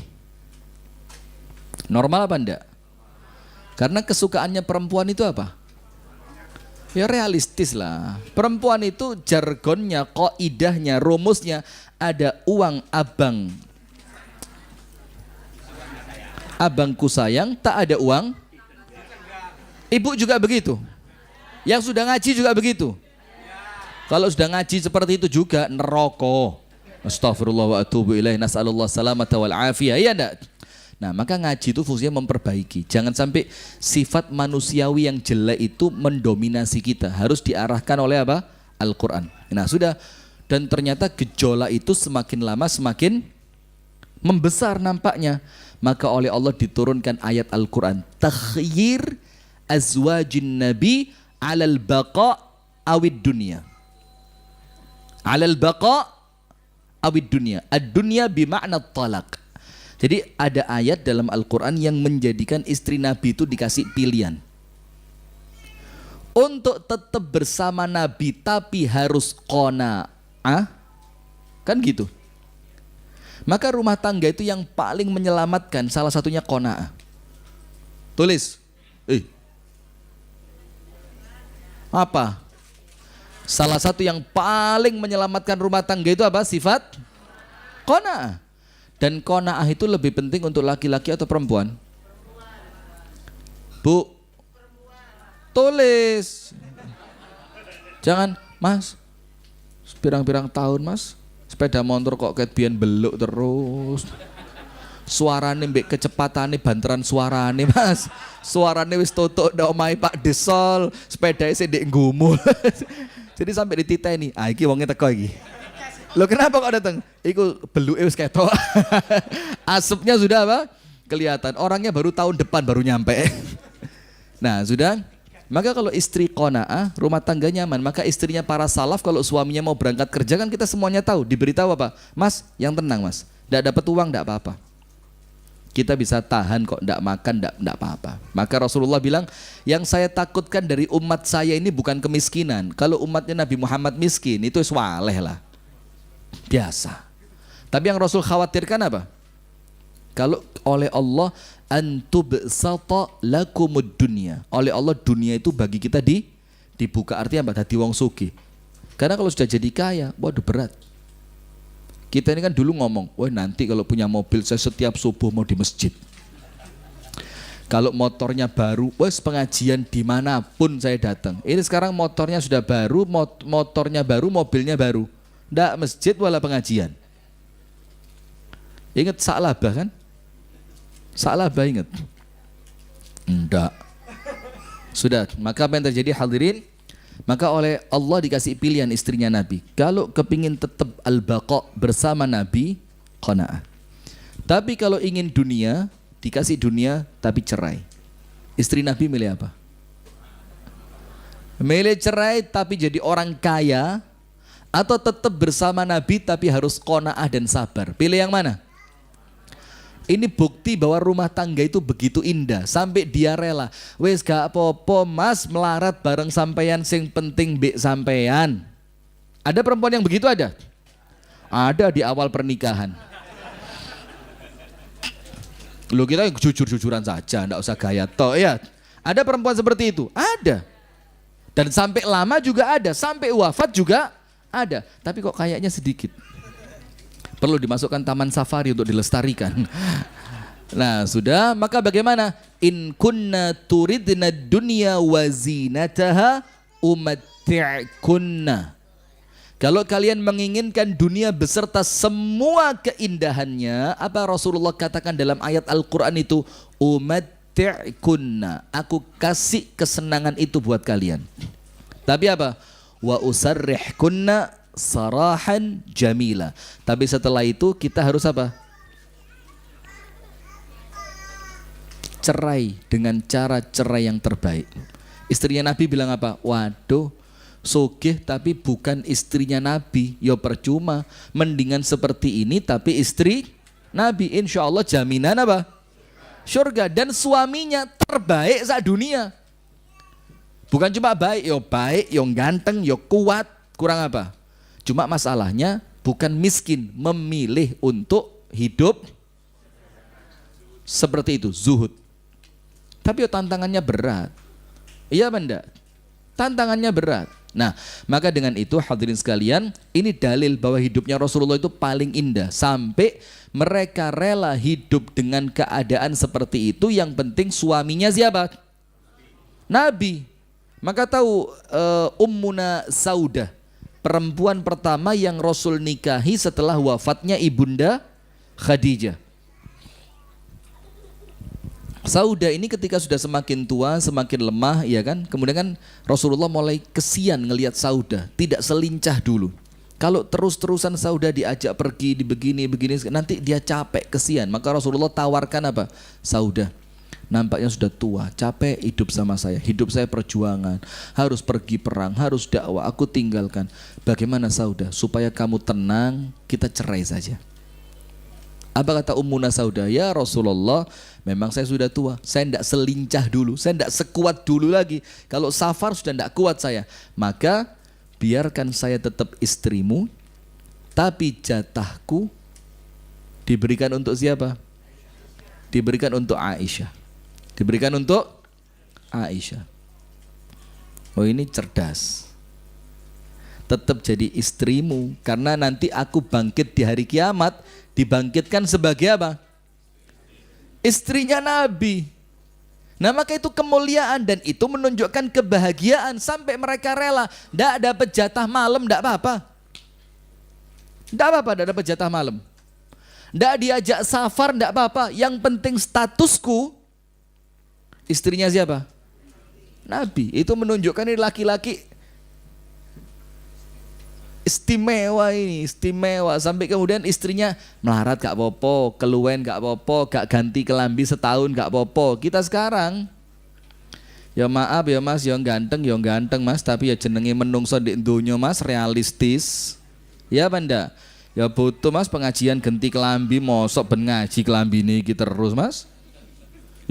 Speaker 2: Normal apa enggak? Karena kesukaannya perempuan itu apa? Ya realistis lah. Perempuan itu jargonnya, kaidahnya, rumusnya ada uang abang. Abangku sayang, tak ada uang. Ibu juga begitu. Yang sudah ngaji juga begitu. Kalau sudah ngaji seperti itu juga neraka. Astagfirullah wa atubu ilaih. Nas'alullah salamata wal afiyah. Iya enggak? Nah, maka ngaji itu fungsinya memperbaiki. Jangan sampai sifat manusiawi yang jelek itu mendominasi kita. Harus diarahkan oleh apa? Al-Quran. Nah, sudah. Dan ternyata gejolak itu semakin lama semakin membesar nampaknya. Maka oleh Allah diturunkan ayat Al-Quran. Takhyir azwajin nabi alal baqa awid dunya. Alal baqa awid dunya. Ad-dunya bima'na talaq. Jadi ada ayat dalam Al-Quran yang menjadikan istri Nabi itu dikasih pilihan. Untuk tetap bersama Nabi tapi harus qanaah. Kan gitu. Maka rumah tangga itu yang paling menyelamatkan salah satunya qanaah. Tulis. Apa? Salah satu yang paling menyelamatkan rumah tangga itu apa? Sifat qanaah. Dan qanaah itu lebih penting untuk laki-laki atau perempuan? Bu, tulis. Jangan, Mas, pirang-pirang tahun Mas, sepeda motor kok ket biyen beluk terus. Suarane mbek kecepatane banteran suarane Mas. Suarane wis tutuk ndak omahe Pak Desol, sepedae sik ndek ngumul. Jadi sampai dititeni, iki wonge teko iki. Loh kenapa kok datang? Iku beluke wis ketok. Asapnya sudah apa? kelihatan. Orangnya baru tahun depan baru nyampe. Nah sudah. Maka kalau istri qanaah, rumah tangga nyaman. Maka istrinya para salaf kalau suaminya mau berangkat kerja kan kita semuanya tahu. Diberitahu apa? Mas, yang tenang mas. Tidak dapat uang, tidak apa-apa. Kita bisa tahan kok, tidak makan, tidak apa-apa. Maka Rasulullah bilang, yang saya takutkan dari umat saya ini bukan kemiskinan. Kalau umatnya Nabi Muhammad miskin, itu swaleh lah. Biasa. Tapi yang Rasul khawatirkan apa? Kalau oleh Allah antubsata lakumud dunya. Oleh Allah dunia itu bagi kita dibuka. Artinya apa? Dadi wong sugih. Karena kalau sudah jadi kaya, waduh berat. Kita ini kan dulu ngomong, wah nanti kalau punya mobil saya setiap subuh mau di masjid. Kalau motornya baru, wes pengajian dimanapun saya datang. Ini sekarang motornya sudah baru, motornya baru, mobilnya baru. Ndak masjid wala pengajian. Ingat Sa'labah kan? Sa'labah ingat? Enggak. Sudah, maka apa yang terjadi hadirin? Maka oleh Allah dikasih pilihan istrinya Nabi. Kalau kepingin tetap al-baqa bersama Nabi, qanaah. Tapi kalau ingin dunia, dikasih dunia tapi cerai. Istri Nabi milih apa? Milih cerai tapi jadi orang kaya, atau tetap bersama Nabi tapi harus qanaah dan sabar. Pilih yang mana? Ini bukti bahwa rumah tangga itu begitu indah sampai dia rela. Wes gak apa-apa mas melarat bareng sampeyan sing penting mbek sampeyan. Ada perempuan yang begitu ada? Ada di awal pernikahan. Loh kita jujur-jujuran saja, enggak usah gaya toh ya. Ada perempuan seperti itu? Ada. Dan sampai lama juga ada, sampai wafat juga ada. Tapi kok kayaknya sedikit. Perlu dimasukkan taman safari untuk dilestarikan. Nah sudah, maka bagaimana? In kunna turidna dunya wa zinataha umatti'kunna. Kalau kalian menginginkan dunia beserta semua keindahannya, apa Rasulullah katakan dalam ayat Al-Quran itu? Umatti'kunna. Aku kasih kesenangan itu buat kalian. Tapi apa? Wa usarrihkunna sarahan jamila. Tapi setelah itu kita harus apa? Cerai dengan cara cerai yang terbaik. Istrinya Nabi bilang apa? Waduh, sugih tapi bukan istrinya Nabi. Ya percuma. Mendingan seperti ini tapi istri Nabi. Insya Allah jaminan apa? Surga. Dan suaminya terbaik saat dunia. Bukan cuma baik, yo ganteng, yo kuat. Kurang apa? Cuma masalahnya bukan miskin, memilih untuk hidup seperti itu, zuhud. Tapi tantangannya berat. Iya benda, tantangannya berat. Nah, maka dengan itu hadirin sekalian, ini dalil bahwa hidupnya Rasulullah itu paling indah. Sampai mereka rela hidup dengan keadaan seperti itu, yang penting suaminya siapa? Nabi. Maka tahu Ummuna Saudah, perempuan pertama yang Rasul nikahi setelah wafatnya ibunda Khadijah. Saudah ini ketika sudah semakin tua, semakin lemah, ya kan? Kemudian kan Rasulullah mulai kesian ngelihat Saudah, tidak selincah dulu. Kalau terus-terusan Saudah diajak pergi di begini, nanti dia capek, kesian. Maka Rasulullah tawarkan apa? Saudah, nampaknya sudah tua, capek hidup sama saya. Hidup saya perjuangan, harus pergi perang, harus dakwah, aku tinggalkan. Bagaimana Saudah? Supaya kamu tenang, kita cerai saja. Apa kata Ummuna Saudah? Ya Rasulullah, memang saya sudah tua, saya tidak selincah dulu, saya tidak sekuat dulu lagi. Kalau safar sudah tidak kuat saya. Maka biarkan saya tetap istrimu, tapi jatahku diberikan untuk siapa? Diberikan untuk Aisyah. Diberikan untuk Aisyah. Oh ini cerdas. Tetap jadi istrimu, karena nanti aku bangkit di hari kiamat, dibangkitkan sebagai apa? Istrinya Nabi. Nah maka itu kemuliaan, dan itu menunjukkan kebahagiaan sampai mereka rela. Tidak dapat jatah malam, tidak apa-apa. Tidak apa-apa, tidak dapat jatah malam. Tidak diajak safar, tidak apa-apa. Yang penting statusku istrinya siapa? Nabi. Itu menunjukkan ini laki-laki istimewa ini, istimewa. Sampai kemudian istrinya melarat gak apa-apa, keluwen gak apa-apa, gak ganti kelambi setahun gak apa-apa. Kita sekarang, ya maaf ya mas, yang ganteng mas, tapi ya jenenge menungso di dunya mas, realistis. Ya banda, ya butuh mas pengajian ganti kelambi, mosok ben ngaji kelambi niki terus mas.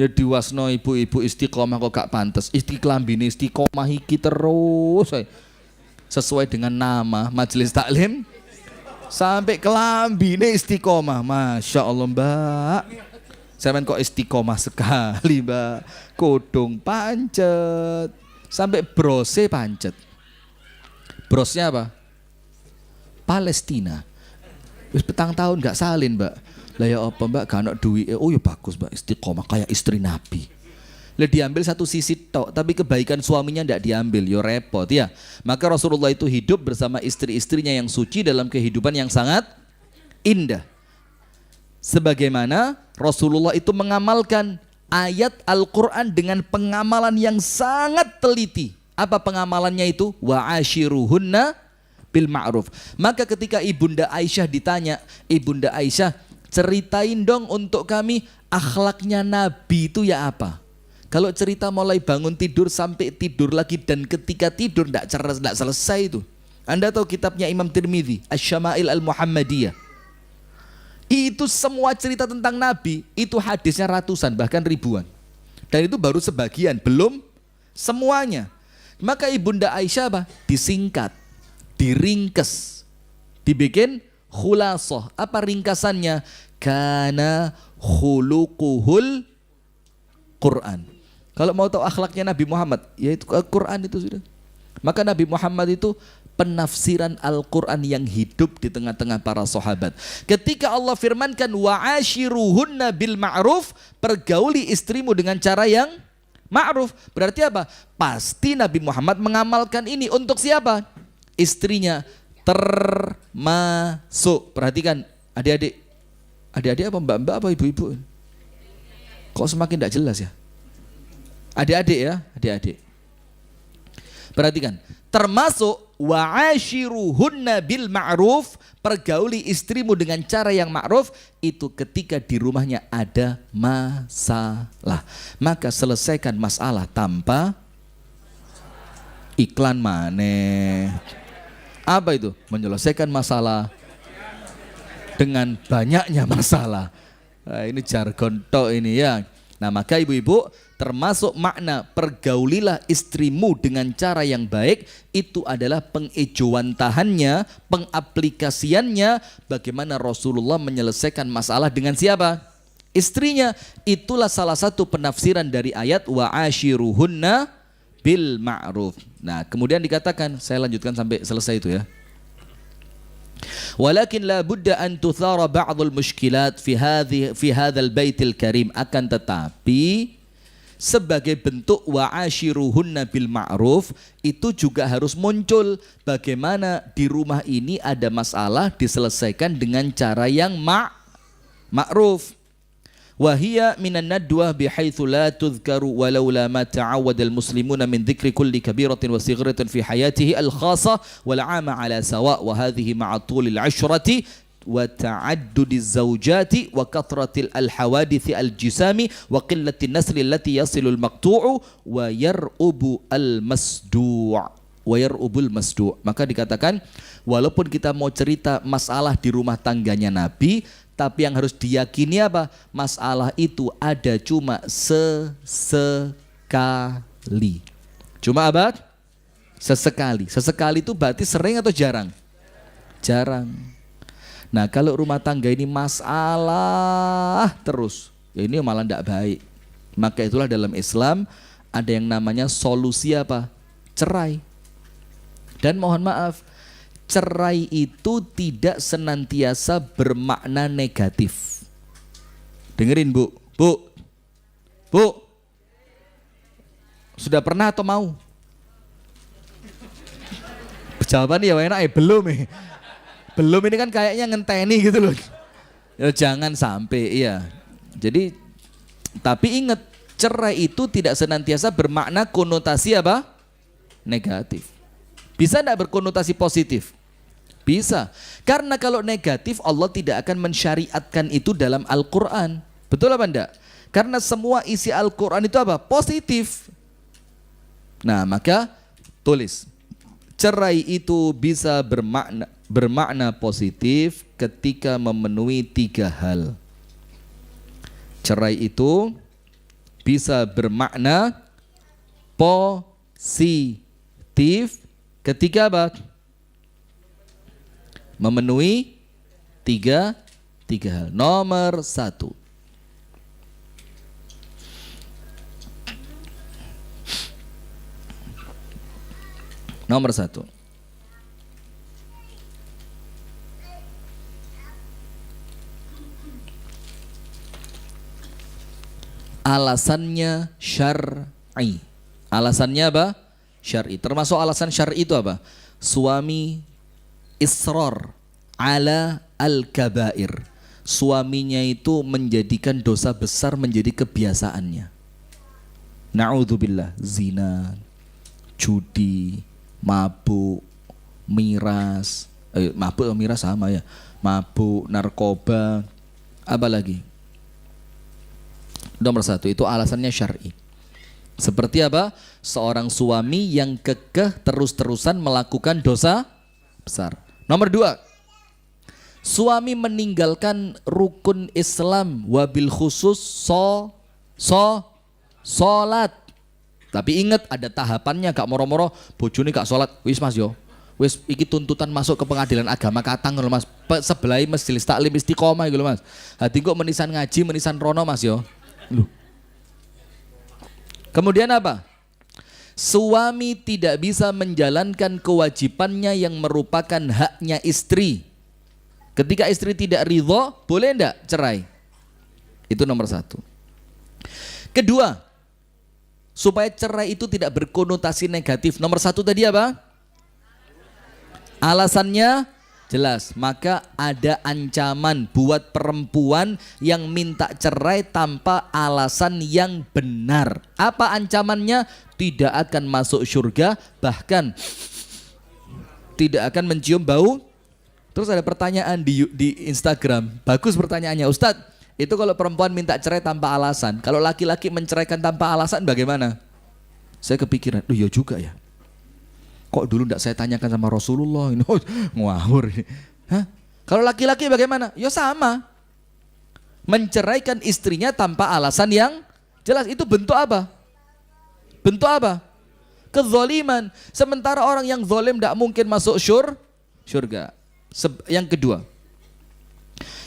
Speaker 2: Ya diwasno ibu-ibu istiqomah kok gak pantes. Kelambi ini istiqomah iki terus. Sesuai dengan nama majelis taklim sampai kelambi ini istiqomah. Masya Allah mbak, sampean kok istiqomah sekali mbak. Kodong pancet sampai brose pancet. Brosnya apa? Palestina. Wis petang tahun gak salin mbak. Lah ya apa mbak, gak ada duit. Oh ya bagus mbak, istiqomah kayak istri Nabi. Lah diambil satu sisi tok, tapi kebaikan suaminya ndak diambil, yo repot ya. Maka Rasulullah itu hidup bersama istri-istrinya yang suci dalam kehidupan yang sangat indah. Sebagaimana Rasulullah itu mengamalkan ayat Al-Quran dengan pengamalan yang sangat teliti. Apa pengamalannya itu? Wa ashiruhunna bil ma'ruf. Maka ketika Ibunda Aisyah ditanya, Ibunda Aisyah ceritain dong untuk kami akhlaknya Nabi itu ya apa? Kalau cerita mulai bangun tidur sampai tidur lagi dan ketika tidur tidak selesai itu. Anda tahu kitabnya Imam Tirmidzi, Asy-Syama'il Al-Muhammadiyah. Itu semua cerita tentang Nabi, itu hadisnya ratusan bahkan ribuan. Dan itu baru sebagian, belum semuanya. Maka Ibunda Aisyah apa? Disingkat, diringkes, dibikin khulasoh. Apa ringkasannya? Kana khuluquhul Quran. Kalau mau tahu akhlaknya Nabi Muhammad, yaitu Al-Quran itu sudah. Maka Nabi Muhammad itu penafsiran Al-Quran yang hidup di tengah-tengah para sahabat. Ketika Allah firmankan wa ashiruhunna bil ma'ruf, pergauli istrimu dengan cara yang ma'ruf. Berarti apa? Pasti Nabi Muhammad mengamalkan ini untuk siapa? Istrinya. Termasuk, perhatikan adik-adik apa mbak-mbak apa ibu-ibu? Kok semakin tidak jelas ya? Adik-adik ya, adik-adik. Perhatikan, termasuk wa ashiruhunna bil ma'ruf, pergauli istrimu dengan cara yang ma'ruf, itu ketika di rumahnya ada masalah. Maka selesaikan masalah tanpa iklan maneh. Apa itu? Menyelesaikan masalah dengan banyaknya masalah. Nah, ini jargon tok ini ya. Nah maka ibu-ibu, termasuk makna pergaulilah istrimu dengan cara yang baik, itu adalah pengejawantahannya, pengaplikasiannya, bagaimana Rasulullah menyelesaikan masalah dengan siapa? Istrinya. Itulah salah satu penafsiran dari ayat wa ashiruhunna bil ma'ruf. Nah kemudian dikatakan, saya lanjutkan sampai selesai itu ya. Walakin la budda an tuthara ba'dul mushkilat fi hadzal baitil karim, akan tetapi sebagai bentuk wa ashiruhunna bil ma'ruf itu juga harus muncul bagaimana di rumah ini ada masalah diselesaikan dengan cara yang ma'ruf. Wahia minan nadwa bihaitsu la tuzkaru walaula ma ta'awwada al-muslimuna min dhikri kulli kabiratin wa sighratin fi hayatihi al-khassa wal 'ama 'ala sawa' wa hadhihi ma'a tulil 'ashrati wa ta'addudi az-zawjati wa kathratil al-hawadith al-jisami wa qillati an-nasli allati yasilu al-maqtu'u wa yar'ubu al-masdu'. Maka dikatakan walaupun kita mau cerita masalah di rumah tangganya Nabi, tapi yang harus diyakini apa? Masalah itu ada cuma sesekali. Cuma apa? Sesekali. Sesekali itu berarti sering atau jarang? Jarang. Nah kalau rumah tangga ini masalah terus, ya ini malah tidak baik. Maka itulah dalam Islam ada yang namanya solusi apa? Cerai. Dan mohon maaf, cerai itu tidak senantiasa bermakna negatif. Dengerin bu. Sudah pernah atau mau? Jawabannya ya enak belum ya. Belum ini kan kayaknya ngenteni gitu loh. Ya, jangan sampai iya. Jadi tapi ingat, cerai itu tidak senantiasa bermakna konotasi apa? Negatif. Bisa tidak berkonotasi positif? Bisa. Karena kalau negatif Allah tidak akan mensyariatkan itu dalam Al-Quran. Betul apa enggak? Karena semua isi Al-Quran itu apa? Positif. Nah maka tulis. Cerai itu bisa bermakna positif ketika memenuhi 3 hal. Cerai itu bisa bermakna positif ketika apa? Memenuhi 3 hal. Nomor 1. Nomor 1. Alasannya syar'i. Alasannya apa? Syar'i. Termasuk alasan syar'i itu apa? Suami israr ala al-kabair. Suaminya itu menjadikan dosa besar menjadi kebiasaannya. Na'udzubillah, zina, judi, mabuk, miras, mabuk atau miras sama ya, mabuk, narkoba, apa lagi? Nomor 1 itu alasannya syar'i. Seperti apa? Seorang suami yang kekeh terus-terusan melakukan dosa besar. Nomor 2, suami meninggalkan rukun Islam wabil khusus sholat. Tapi ingat ada tahapannya, gak moro-moro bojone gak sholat, wis mas yo, wis iki tuntutan masuk ke pengadilan agama katang lho mas, sebelahi majelis taklim istiqomah gitu mas. Hati kok menisan ngaji, menisan rono mas yo. Loh. Kemudian apa? Suami tidak bisa menjalankan kewajibannya yang merupakan haknya istri. Ketika istri tidak ridho, boleh enggak cerai? Itu nomor 1. Kedua, supaya cerai itu tidak berkonotasi negatif. Nomor 1 tadi apa? Alasannya jelas. Maka ada ancaman buat perempuan yang minta cerai tanpa alasan yang benar. Apa ancamannya? Tidak akan masuk surga, bahkan tidak akan mencium bau. Terus ada pertanyaan di Instagram. Bagus pertanyaannya, Ustadz. Itu kalau perempuan minta cerai tanpa alasan. Kalau laki-laki menceraikan tanpa alasan bagaimana? Saya kepikiran, ya juga ya. Kok dulu enggak saya tanyakan sama Rasulullah ini? Ngawur ini. Hah? Kalau laki-laki bagaimana? Ya sama. Menceraikan istrinya tanpa alasan yang jelas, itu bentuk apa? Bentuk apa? Kezaliman. Sementara orang yang zalim tidak mungkin masuk surga. Yang kedua,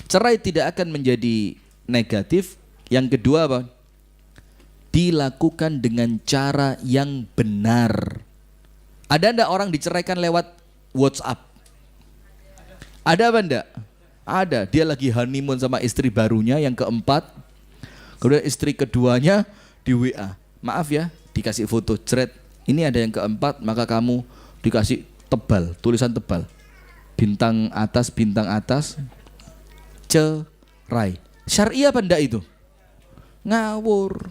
Speaker 2: cerai tidak akan menjadi negatif. Yang kedua apa? Dilakukan dengan cara yang benar. Ada enggak orang diceraikan lewat WhatsApp? Ada apa enggak? Ada. Dia lagi honeymoon sama istri barunya yang keempat. Kemudian istri keduanya di WA. Maaf ya, dikasih foto thread. Ini ada yang keempat, maka kamu dikasih tebal, tulisan tebal. Bintang atas, cerai. Syar'i apa enggak itu? Ngawur.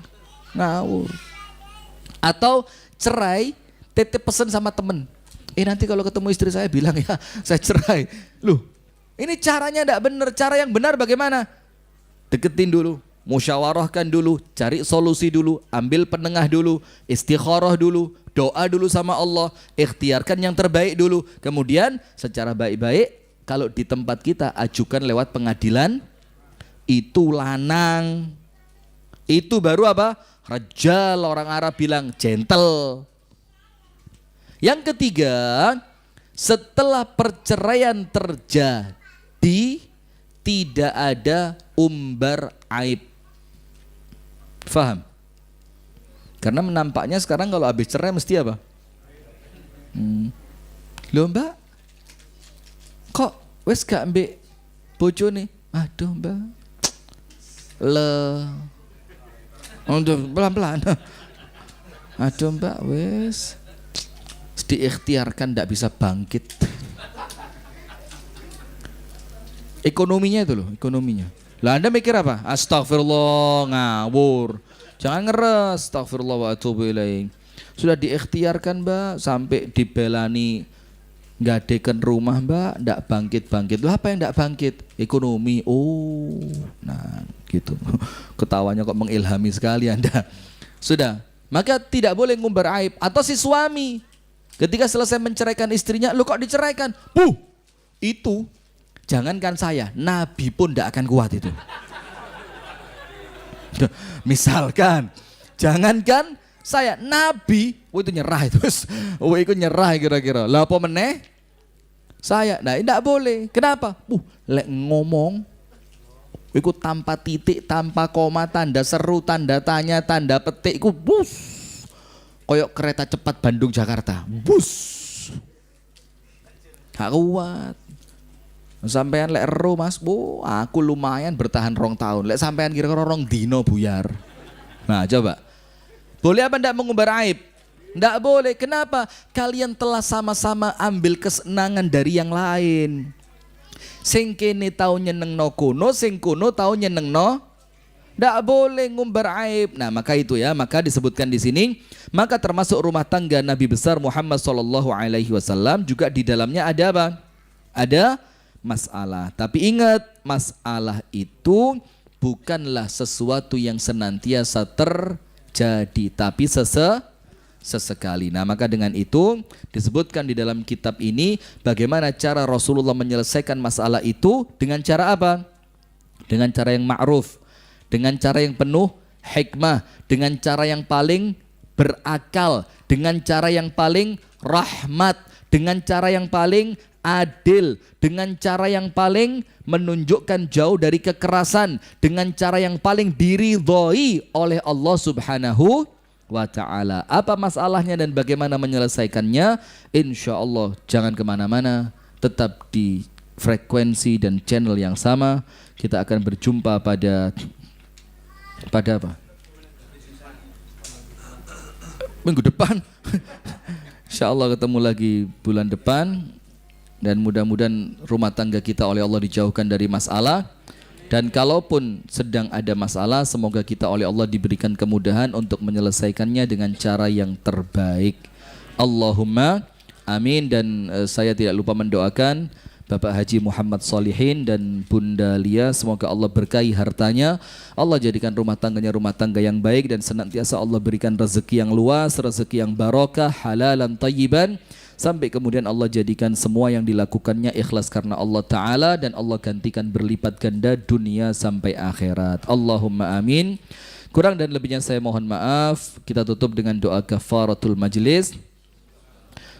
Speaker 2: Atau cerai, titip pesan sama temen. Nanti kalau ketemu istri saya bilang ya, saya cerai. Loh, ini caranya enggak benar. Cara yang benar bagaimana? Deketin dulu, musyawarahkan dulu, cari solusi dulu, ambil penengah dulu, istikharah dulu, doa dulu sama Allah, ikhtiarkan yang terbaik dulu. Kemudian secara baik-baik, kalau di tempat kita ajukan lewat pengadilan, itu lanang. Itu baru apa? Rajal, orang Arab bilang gentle. Yang ketiga, setelah perceraian terjadi, tidak ada umbar aib. Faham? Karena menampaknya sekarang kalau habis cerai mesti apa? Loh mbak, kok wes gak ambek bojo nih? Aduh mbak, pelan-pelan. Aduh mbak, wes diikhtiarkan, ndak bisa bangkit. Ekonominya itu loh, ekonominya. Lah Anda mikir apa? Astagfirullah, ngawur. Jangan ngeres, astagfirullah wa atubu ilaih. Sudah diikhtiarkan mbak, sampai dibelani Gadekan rumah mbak, ndak bangkit-bangkit. Lah apa yang ndak bangkit? Ekonomi. Oh, nah gitu. Ketawanya kok mengilhami sekali Anda. Sudah, maka tidak boleh ngumbar aib. Atau si suami ketika selesai menceraikan istrinya, lu kok diceraikan? Itu jangankan saya, Nabi pun ndak akan kuat itu. Misalkan, jangankan saya, Nabi, itu nyerah itu. Itu nyerah kira-kira. Lah apa meneh? Saya, nah tidak boleh. Kenapa? Lek ngomong, itu tanpa titik, tanpa koma, tanda seru, tanda tanya, tanda petik, itu bus. Koyok kereta cepat Bandung Jakarta, bus. Gak kuat. Sampean lek ero mas, aku lumayan bertahan 2 tahun. Lek sampean kira-kira 2 dino buyar. Nah coba, boleh apa ndak mengumbar aib? Ndak boleh. Kenapa? Kalian telah sama-sama ambil kesenangan dari yang lain. Sing kene tau nyenengno kono, sing kono tau nyenengno. Ndak boleh ngumbar aib. Nah, maka itu ya, maka disebutkan di sini, maka termasuk rumah tangga Nabi besar Muhammad SAW juga di dalamnya ada apa? Ada masalah. Tapi ingat, masalah itu bukanlah sesuatu yang senantiasa terjadi, tapi sesekali. Nah, maka dengan itu disebutkan di dalam kitab ini bagaimana cara Rasulullah menyelesaikan masalah itu dengan cara apa? Dengan cara yang ma'ruf, dengan cara yang penuh hikmah, dengan cara yang paling berakal, dengan cara yang paling rahmat, dengan cara yang paling adil, dengan cara yang paling menunjukkan jauh dari kekerasan, dengan cara yang paling diridhoi oleh Allah Subhanahu wa ta'ala. Apa masalahnya dan bagaimana menyelesaikannya? Insya Allah jangan kemana-mana, tetap di frekuensi dan channel yang sama. Kita akan berjumpa pada apa? Minggu depan. Insya Allah ketemu lagi bulan depan. Dan mudah-mudahan rumah tangga kita oleh Allah dijauhkan dari masalah. Dan kalaupun sedang ada masalah, semoga kita oleh Allah diberikan kemudahan untuk menyelesaikannya dengan cara yang terbaik. Allahumma amin. Dan saya tidak lupa mendoakan Bapak Haji Muhammad Solihin dan Bunda Lia, semoga Allah berkahi hartanya, Allah jadikan rumah tangganya rumah tangga yang baik, dan senantiasa Allah berikan rezeki yang luas, rezeki yang barokah, halalan tayyiban, sampai kemudian Allah jadikan semua yang dilakukannya ikhlas karena Allah Ta'ala, dan Allah gantikan berlipat ganda dunia sampai akhirat. Allahumma amin. Kurang dan lebihnya saya mohon maaf. Kita tutup dengan doa kafaratul majlis.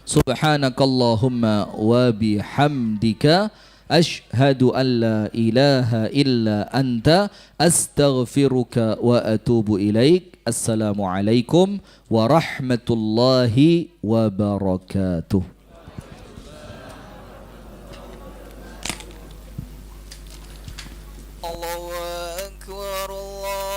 Speaker 2: Subhanakallahumma wa bihamdika ashhadu an la ilaha illa anta astaghfiruka wa atubu ilaik. Assalamualaikum warahmatullahi wabarakatuh. Allahu akbar.